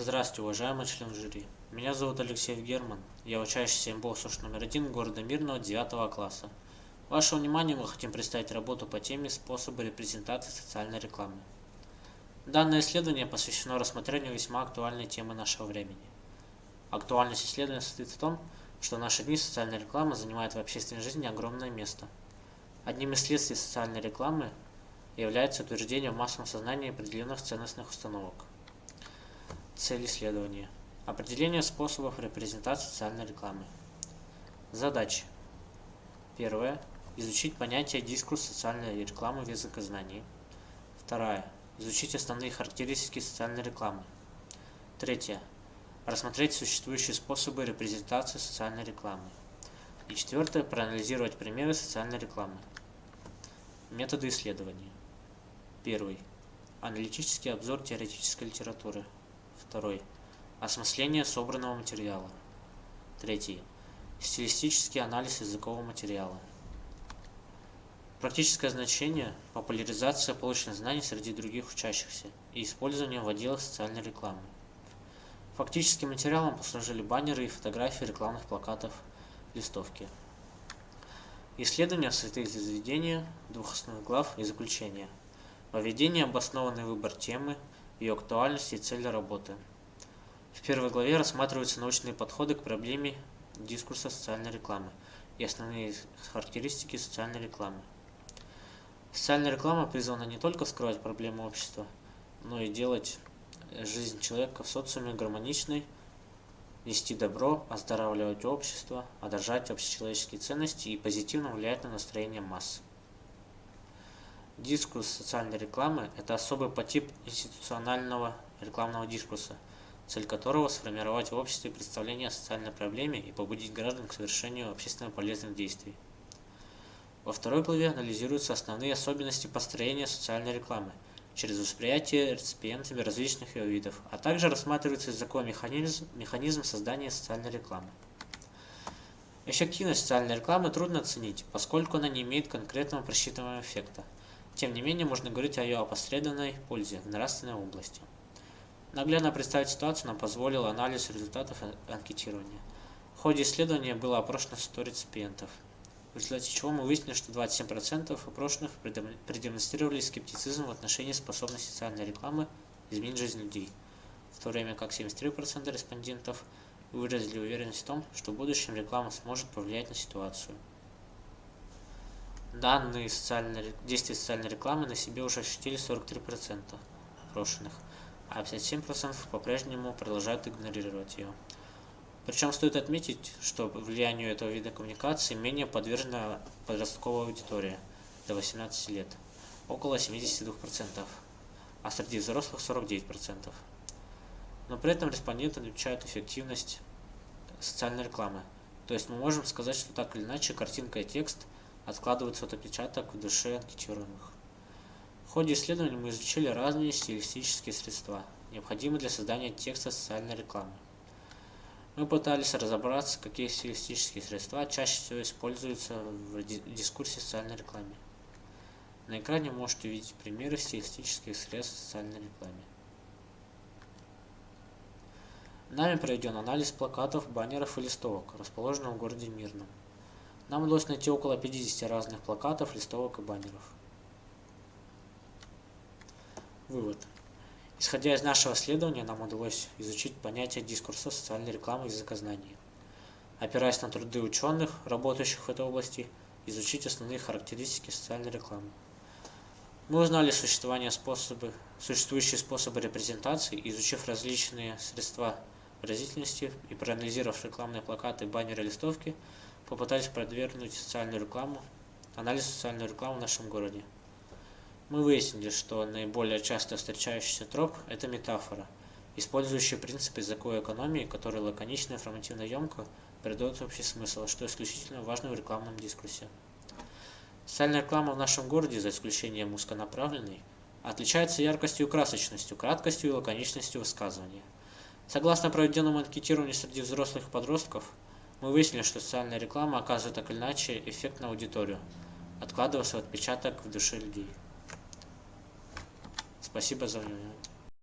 Здравствуйте, уважаемый член жюри. Меня зовут Алексей Герман. Я учащийся МБО СОЖ номер 1 города Мирного 9 класса. Вашему вниманию мы хотим представить работу по теме «Способы репрезентации социальной рекламы». Данное исследование посвящено рассмотрению весьма актуальной темы нашего времени. Актуальность исследования состоит в том, что в наши дни социальная реклама занимает в общественной жизни огромное место. Одним из следствий социальной рекламы является утверждение в массовом сознании определенных ценностных установок. Цель исследования. Определение способов репрезентации социальной рекламы. Задачи. Первое. Изучить понятие дискурс социальной рекламы в языкознании. Вторая. Изучить основные характеристики социальной рекламы. Третье. Рассмотреть существующие способы репрезентации социальной рекламы. И четвертое. Проанализировать примеры социальной рекламы. Методы исследования. Первый. Аналитический обзор теоретической литературы. Второй. Осмысление собранного материала. Третий. Стилистический анализ языкового материала. Практическое значение – популяризация полученных знаний среди других учащихся и использование в отделах социальной рекламы. Фактическим материалом послужили баннеры и фотографии рекламных плакатов, листовки. Исследование состоит из введения, двух основных глав и заключения. Введение – обоснованный выбор темы, ее актуальности и цели работы. В первой главе рассматриваются научные подходы к проблеме дискурса социальной рекламы и основные характеристики социальной рекламы. Социальная реклама призвана не только скрывать проблемы общества, но и делать жизнь человека в социуме гармоничной, нести добро, оздоравливать общество, отражать общечеловеческие ценности и позитивно влиять на настроение масс. Дискурс социальной рекламы – это особый подтип институционального рекламного дискурса, цель которого – сформировать в обществе представление о социальной проблеме и побудить граждан к совершению общественно полезных действий. Во второй главе анализируются основные особенности построения социальной рекламы через восприятие реципиентами различных ее видов, а также рассматривается языковой механизм создания социальной рекламы. Эффективность социальной рекламы трудно оценить, поскольку она не имеет конкретного просчитываемого эффекта. Тем не менее, можно говорить о ее опосредованной пользе в нравственной области. Наглядно представить ситуацию нам позволил анализ результатов анкетирования. В ходе исследования было опрошено 100 реципиентов, в результате чего мы выяснили, что 27% опрошенных продемонстрировали скептицизм в отношении способности социальной рекламы изменить жизнь людей, в то время как 73% респондентов выразили уверенность в том, что в будущем реклама сможет повлиять на ситуацию. Данные действия социальной рекламы на себе уже ощутили 43% опрошенных, а 57% по-прежнему продолжают игнорировать ее. Причем стоит отметить, что влиянию этого вида коммуникации менее подвержена подростковая аудитория до 18 лет, около 72%, а среди взрослых 49%. Но при этом респонденты отмечают эффективность социальной рекламы, то есть мы можем сказать, что так или иначе картинка и текст откладывают свой отпечаток в душе анкетируемых. В ходе исследования мы изучили разные стилистические средства, необходимые для создания текста социальной рекламы. Мы пытались разобраться, какие стилистические средства чаще всего используются в дискурсе социальной рекламе. На экране вы можете увидеть примеры стилистических средств в социальной рекламе. Нами проведен анализ плакатов, баннеров и листовок, расположенных в городе Мирном. Нам удалось найти около 50 разных плакатов, листовок и баннеров. Вывод. Исходя из нашего исследования, нам удалось изучить понятие дискурса социальной рекламы в языкознании. Опираясь на труды ученых, работающих в этой области, изучить основные характеристики социальной рекламы. Мы узнали существующие способы репрезентации, изучив различные средства выразительности и проанализировав рекламные плакаты, баннеры и листовки, попытались продвинуть анализ социальной рекламы в нашем городе. Мы выяснили, что наиболее часто встречающийся троп – это метафора, использующая принципы языковой экономии, которые лаконично и информативно-емко передают общий смысл, что исключительно важно в рекламном дискурсе. Социальная реклама в нашем городе, за исключением узконаправленной, отличается яркостью и красочностью, краткостью и лаконичностью высказывания. Согласно проведенному анкетированию среди взрослых и подростков, мы выяснили, что социальная реклама оказывает так или иначе эффект на аудиторию, откладывая свой отпечаток в душе людей. Спасибо за внимание.